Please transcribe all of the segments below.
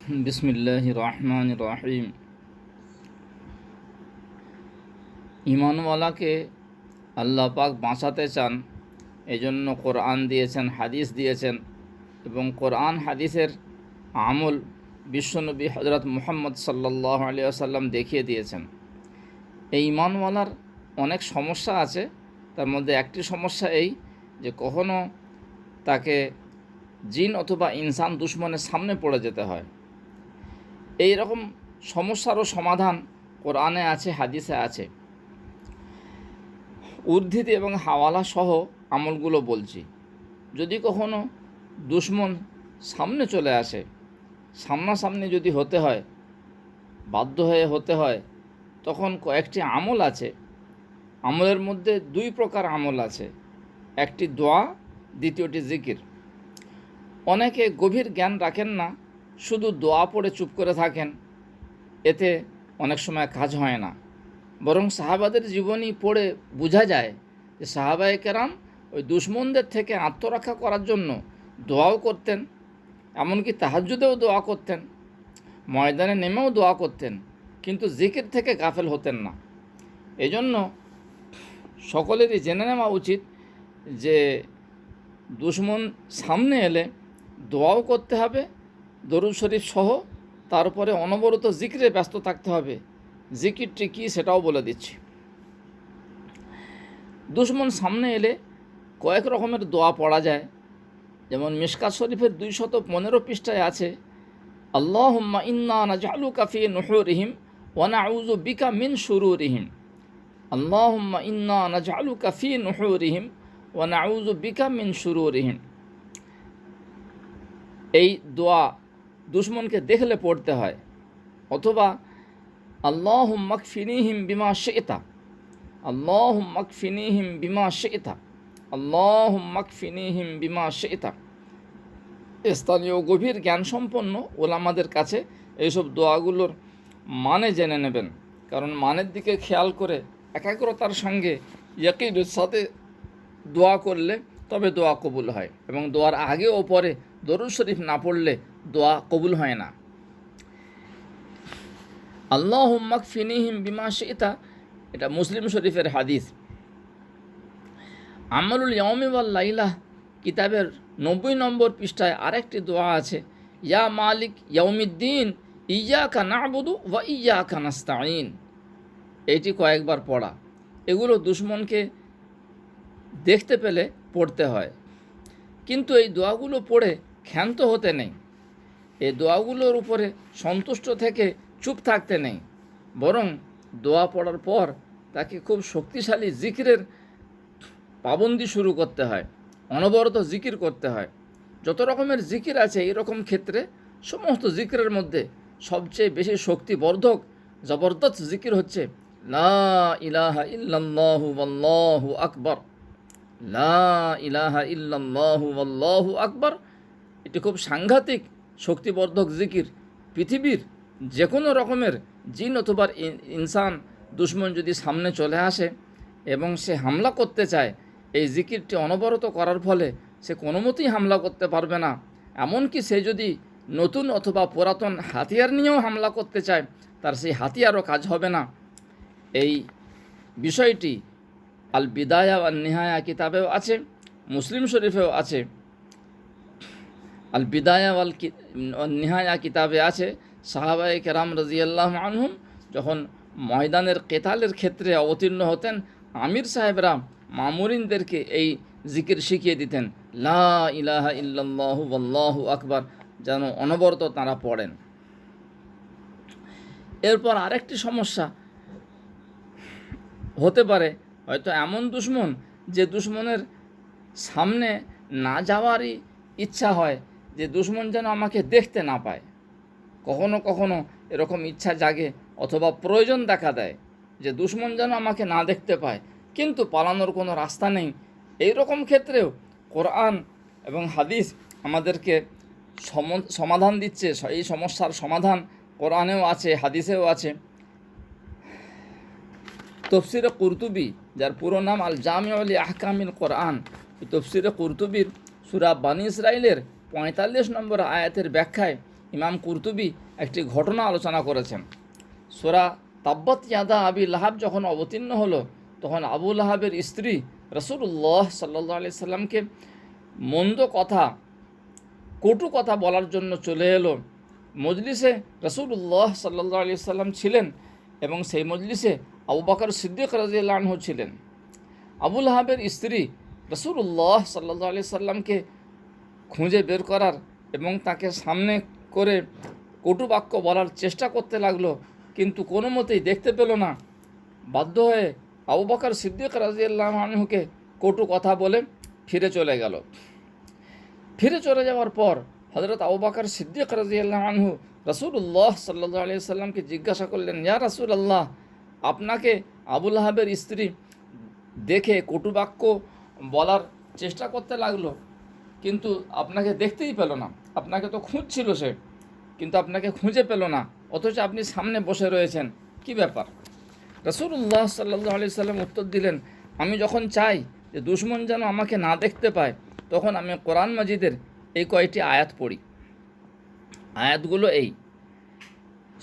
বিসমিল্লাহির রহমানির রহিম। ঈমানওয়ালাকে আল্লাহ পাক বাঁচাতে চান, এজন্য কোরআন দিয়েছেন, হাদিস দিয়েছেন, এবং কোরআন হাদিসের আমল বিশ্বনবী হজরত মুহাম্মদ সাল্লাল্লাহু আলাইহি ওয়াসাল্লাম দেখিয়ে দিয়েছেন। এই ঈমানওয়ালার অনেক সমস্যা আছে, তার মধ্যে একটি সমস্যা এই যে কখনো তাকে জিন অথবা ইনসান দুশ্মনের সামনে পড়ে যেতে হয়। এই রকম সমস্যারও সমাধান কোরআনে আছে, হাদিসে আছে। উদ্ধৃতি এবং হাওয়ালা সহ আমলগুলো বলছি। যদি কখনো দুশ্মন সামনে চলে আসে, সামনাসামনি যদি হতে হয়, বাধ্য হয়ে হতে হয়, তখন কয়েকটি আমল আছে। আমলের মধ্যে দুই প্রকার আমল আছে, একটি দোয়া, দ্বিতীয়টি জিকির। অনেকে গভীর জ্ঞান রাখেন না, শুধু দোয়া পড়ে চুপ করে থাকেন, এতে অনেক সময় কাজ হয় না। বরং সাহাবাদের জীবনী পড়ে বোঝা যায় যে সাহাবায়ে কেরাম ওই দুশমনদের থেকে আত্মরক্ষা করার জন্য দোয়াও করতেন, এমনকি তাহাজ্জুদেও দোয়া করতেন, ময়দানে নেমেও দোয়া করতেন, কিন্তু জিকির থেকে গাফেল হতেন না। এজন্য সকলেরই জেনে নেওয়া উচিত যে দুশমন সামনে এলে দোয়াও করতে হবে, দরুদ শরীফ সহ, তারপরে অনবরত জিকিরে ব্যস্ত থাকতে হবে। জিকিরটি কী সেটাও বলে দিচ্ছি। দুশমন সামনে এলে কয়েক রকমের দোয়া পড়া যায়। যেমন মিশকাত শরীফের 215 পৃষ্ঠায় আছে, আল্লাহুম্মা ইন্না নাজআলুকা ফি নুহুরিহিম ওয়া নাউযু বিকা মিন শুরুরিহিম। আল্লাহুম্মা ইন্না নাজআলুকা ফি নুহুরিহিম ওয়া নাউযু বিকা মিন শুরুরিহিম। এই দোয়া দুশমনকে দেখলে পড়তে হয়। অথবা আল্লাহুম্মা কফিনিহিম বিমা শি'তা, আল্লাহুম্মা কফিনিহিম বিমা শি'তা, আল্লাহুম্মা কফিনিহিম বিমা শি'তা। স্থানীয় গভীর জ্ঞানসম্পন্ন ওলামাদের কাছে এইসব দোয়াগুলোর মানে জেনে নেবেন, কারণ মানের দিকে খেয়াল করে একাগ্রতার সঙ্গে ইয়াকিনের সাথে দোয়া করলে তবে দোয়া কবুল হয়, এবং দোয়ার আগে ও পরে দরুদ শরীফ না পড়লে দোয়া কবুল হয় না। আল্লাহুম্মা কফিনিহিম বিমা শি'তা, এটা মুসলিম শরীফের হাদিস। আমালুল ইয়াউমি ওয়াল লাইলা কিতাবের 90 নম্বর পৃষ্ঠায় আরেকটি দোয়া আছে, ইয়া মালিক ইয়াউমিদ্দিন ইয়্যাকা না'বুদু ওয়া ইয়্যাকা নাস্তাঈন। এইটি কয়েকবার পড়া। এগুলো দুশমনকে দেখতে পেলে পড়তে হয়, কিন্তু এই দোয়াগুলো পড়ে ক্ষান্ত হতে নেই, এই দোয়াগুলোর উপরে সন্তুষ্ট থেকে চুপ থাকতে নেই, বরং দোয়া পড়ার পর তাকে খুব শক্তিশালী জিকিরের পাবন্দি শুরু করতে হয়, অনবরত জিকির করতে হয়। যত রকমের জিকির আছে এই রকম ক্ষেত্রে সমস্ত জিকিরের মধ্যে সবচেয়ে বেশি শক্তিবর্ধক জবরদস্ত জিকির হচ্ছে লা ইলাহা ইল্লাল্লাহু ওয়াল্লাহু আকবার, লা ইলাহা ইল্লাল্লাহু ওয়াল্লাহু আকবার। এটি খুব সাংঘাতিক শক্তিবর্ধক জিকির। পৃথিবীর যে কোনো রকমের জিন অথবা ইনসান দুশমন যদি সামনে চলে আসে এবং সে হামলা করতে চায়, এই জিকিরটি অনবরত করার ফলে সে কোনো মতেই হামলা করতে পারবে না। এমনকি সে যদি নতুন অথবা পুরাতন হাতিয়ার নিয়েও হামলা করতে চায়, তার সেই হাতিয়ারও কাজ হবে না। এই বিষয়টি আল বিদায়া ওয়ান নিহায়া কিতাবেও আছে, মুসলিম শরীফেও আছে। আল বিদায়া ওয়াল নিহায়া কিতাবে আছে, সাহাবায়ে কেরাম রাদিয়াল্লাহু আনহুম যখন ময়দানের কেতালের ক্ষেত্রে অবতীর্ণ হতেন, আমির সাহেবরা মামুরিনদেরকে এই জিকির শিখিয়ে দিতেন, লা ইলাহা ইল্লাল্লাহু ওয়াল্লাহু আকবার, যেন অনবরত তাঁরা পড়েন। এরপর আরেকটি সমস্যা হতে পারে, হয়তো এমন দুশমন যে দুশমনের সামনে না যাওয়ারই ইচ্ছা হয়, যে দুশমন যেন আমাকে দেখতে না পায়। কখনো কখনো এরকম ইচ্ছা জাগে অথবা প্রয়োজন দেখা দেয় যে দুশমন যেন আমাকে না দেখতে পায়, কিন্তু পালানোর কোনো রাস্তা নেই। এই রকম ক্ষেত্রেও কোরআন এবং হাদিস আমাদেরকে সমাধান দিচ্ছে। এই সমস্যার সমাধান কোরআনেও আছে, হাদিসেও আছে। তফসিরে কুরতুবি, যার পুরো নাম আল জামিউ লি আহকামিল কোরআন, এই তফসিরে কুরতুবির সূরা বানী ইসরাইলের 45 নম্বর আয়াতের ব্যাখ্যায় ইমাম কুরতুবী একটি ঘটনা আলোচনা করেছেন। সূরা তাব্বাত ইয়াদা আবি লাহাব যখন অবতীর্ণ হলো, তখন আবু লাহাবের স্ত্রী রাসূলুল্লাহ সাল্লাল্লাহু আলাইহি সাল্লামকে মন্দ কথা, কটু কথা বলার জন্য চলে এলো। মজলিসে রাসূলুল্লাহ সাল্লাল্লাহু আলাইহি সাল্লাম ছিলেন এবং সেই মজলিসে আবু বকর সিদ্দিক রাদিয়াল্লাহু আনহু ছিলেন। আবু লাহাবের স্ত্রী রাসূলুল্লাহ সাল্লাল্লাহু আলাইহি সাল্লামকে খুঁজে বের করার এবং তাকে সামনে করে কটু বাক্য বলার চেষ্টা করতে লাগলো, কিন্তু কোনো মতেই দেখতে পেল না। বাধ্য হয়ে আবু বকর সিদ্দিক রাদিয়াল্লাহু আনহুকে কটু কথা বলে ফিরে চলে গেল। ফিরে চলে যাওয়ার পর হযরত আবু বকর সিদ্দিক রাদিয়াল্লাহু আনহু রাসূলুল্লাহ সাল্লাল্লাহু আলাইহি সাল্লামকে জিজ্ঞাসা করলেন, ইয়া রাসূলুল্লাহ, আপনাকে আবু লাহাবের স্ত্রী দেখে কটু বাক্য বলার চেষ্টা করতে লাগলো, কিন্তু আপনাকে দেখতেই পেল না। আপনাকে তো খুঁজছিল সে, কিন্তু আপনাকে খুঁজে পেল না, অথচ আপনি সামনে বসে রয়েছেন, কি ব্যাপার? রাসূলুল্লাহ সাল্লাল্লাহু আলাইহি সাল্লাম উত্তর দিলেন, আমি যখন চাই যে দুশমন যেন আমাকে না দেখতে পায়, তখন আমি কোরআন মাজিদের এই কয়টি আয়াত পড়ি। আয়াতগুলো এই: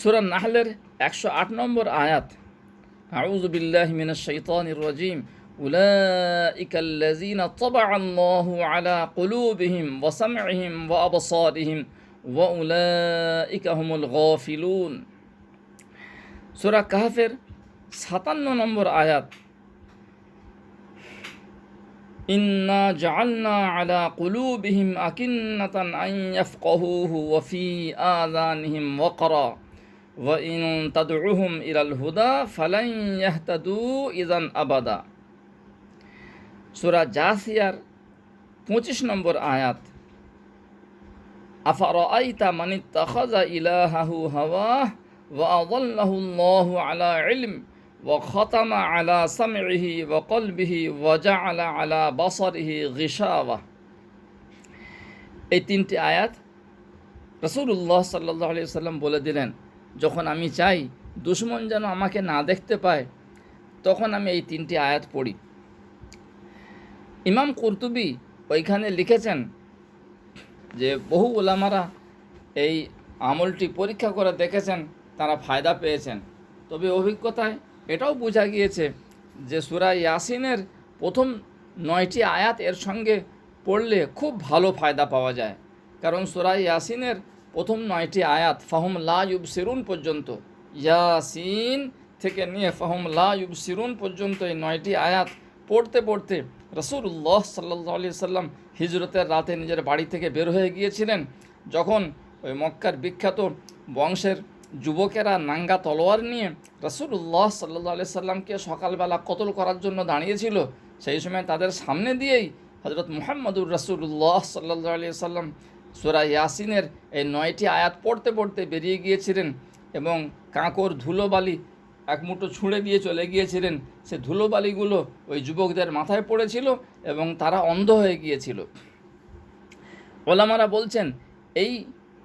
সূরা নাহলের 108 নম্বর আয়াত, আউযু বিল্লাহি মিনাশ শাইতানির রাজিম, উলাইকাল্লাযীনা তাবাআল্লাহু আলা কুলুবিহিম ওয়া সামইহিম ওয়া আবসারিহিম ওয়া উলাইকা হুমুল গাফিলুন। সূরা কাহফের 57 নম্বর আয়াত, ইন্না জাআলনা আলা কুলুবিহিম আকিন্নাতান আন ইয়াফকাহুহু ওয়া ফি আযানিহিম ওয়াকরা ওয়া ইন তাদউহুম ইলাল হুদা ফালান ইয়াহতাদু ইযান আবাদা। সূরা জাসিয়ার 25 নম্বর আয়াত, আফারাআইতা মান ইত্তাখাযা ইলাহাহু হাওয়াহ ওয়া আযাল্লাহু আল্লাহু আলা ইলম ওয়া খাতামা আলা সামইহি ওয়া কলবিহি ওয়া জাআলা আলা বাসারিহি গিশাওয়া। এই তিনটি আয়াত রাসূলুল্লাহ সাল্লাল্লাহু আলাইহি সাল্লাম বলে দিলেন, যখন আমি চাই দুশমন যেন আমাকে না দেখতে পায়, তখন আমি এই তিনটি আয়াত পড়ি। ইমাম কুরতুবী ওইখানে লিখেছেন যে বহু উলামারা এই আমলটি পরীক্ষা করে দেখেছেন, তারা ফায়দা পেয়েছেন। তবে অভিজ্ঞতায় এটাও বোঝা গিয়েছে যে সূরা ইয়াসিনের প্রথম 9টি আয়াত এর সঙ্গে পড়লে খুব ভালো ফায়দা পাওয়া যায়। কারণ সূরা ইয়াসিনের প্রথম 9টি আয়াত ফাহুম লা ইউবসিরুন পর্যন্ত, ইয়াসিন থেকে নিয়ে ফাহুম লা ইউবসিরুন পর্যন্ত এই 9টি আয়াত পড়তে পড়তে রাসূলুল্লাহ সাল্লাল্লাহু আলাইহি সাল্লাম হিজরতের রাতে নিজের বাড়ি থেকে বের হয়ে গিয়েছিলেন। যখন ওই মক্কার বিখ্যাত বংশের যুবকেরা নাঙ্গা তলোয়ার নিয়ে রাসূলুল্লাহ সাল্লাল্লাহু আলাইহি সাল্লামকে সকালবেলা কতল করার জন্য দাঁড়িয়েছিল, সেই সময় তাদের সামনে দিয়েই হযরত মুহাম্মদুর রাসূলুল্লাহ সাল্লাল্লাহু আলাইহি সাল্লাম সূরা ইয়াসিনের এই 9টি আয়াত পড়তে পড়তে বেরিয়ে গিয়েছিলেন এবং কাঁকর ধুলোবালি এক মুঠো ছুঁড়ে দিয়ে চলে গিয়েছিলেন। সে ধুলোবালিগুলো ওই যুবকদের মাথায় পড়েছিল এবং তারা অন্ধ হয়ে গিয়েছিল। ওলামারা বলছেন, এই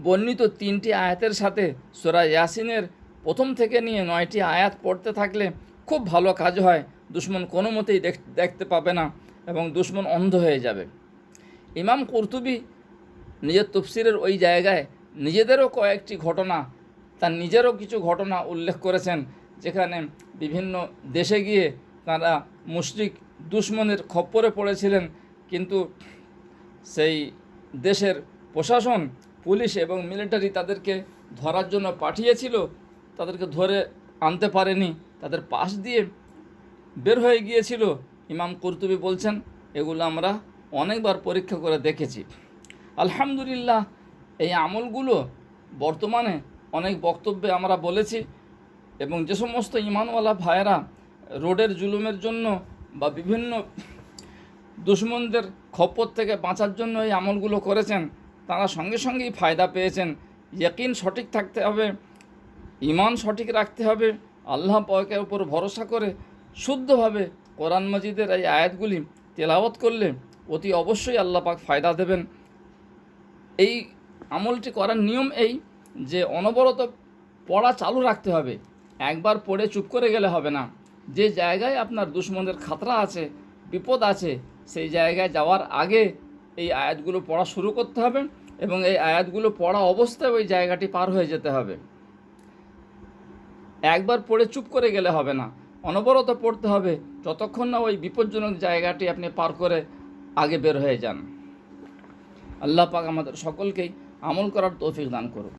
বর্ণিত 3টি আয়াতের সাথে সূরা ইয়াসিনের প্রথম থেকে নিয়ে 9টি আয়াত পড়তে থাকলে খুব ভালো কাজ হয়। দুশমন কোনো মতেই দেখতে পাবে না এবং দুশমন অন্ধ হয়ে যাবে। ইমাম কুরতুবী নিজের তাফসীরের ওই জায়গায় নিজেদেরও কয়েকটি ঘটনা, তার নিজেরও কিছু ঘটনা উল্লেখ করেছেন, যেখানে বিভিন্ন দেশে গিয়ে তারা মুশরিক দুশমনের খপ্পরে পড়েছিলেন, কিন্তু সেই দেশের প্রশাসন, পুলিশ এবং মিলিটারি তাদেরকে ধরার জন্য পাঠিয়েছিল, তাদেরকে ধরে আনতে পারেনি, তাদের পাশ দিয়ে বের হয়ে গিয়েছিল। ইমাম কুরতুবী বলছেন, এগুলো আমরা অনেকবার পরীক্ষা করে দেখেছি। আলহামদুলিল্লাহ, এই আমলগুলো বর্তমানে অনেক বক্তব্যে আমরা বলেছি এবং যে সমস্ত ইমানওয়ালা ভাইয়েরা রোডের জুলুমের জন্য বা বিভিন্ন দুশমনদের খপ্পর থেকে বাঁচার জন্য এই আমলগুলো করেছেন, তারা সঙ্গে সঙ্গেই ফায়দা পেয়েছেন। ইয়াকিন সঠিক থাকতে হবে, ঈমান সঠিক রাখতে হবে, আল্লাহ পাকের উপর ভরসা করে শুদ্ধভাবে কোরআন মাজিদের এই আয়াতগুলি তেলাওয়াত করলে অতি অবশ্যই আল্লাহ পাক ফায়দা দেবেন। এই আমলটি করার নিয়ম এই যে অনবরত পড়া চালু রাখতে হবে, একবার পড়ে চুপ করে গেলে হবে না। যে জায়গায় আপনার দুশমনের খাতরা আছে, বিপদ আছে, সেই জায়গায় যাওয়ার আগে এই আয়াতগুলো পড়া শুরু করতে হবে। এবং এই আয়াতগুলো পড়া অবস্থায় ওই জায়গাটি পার হয়ে যেতে হবে। একবার পড়ে চুপ করে গেলে হবে না, অনবরত পড়তে হবে যতক্ষণ না ওই বিপজ্জনক জায়গাটি আপনি পার করে আগে বের হয়ে যান। আল্লাহ পাক আমাদের সকলকেই আমল করার তৌফিক দান করুন।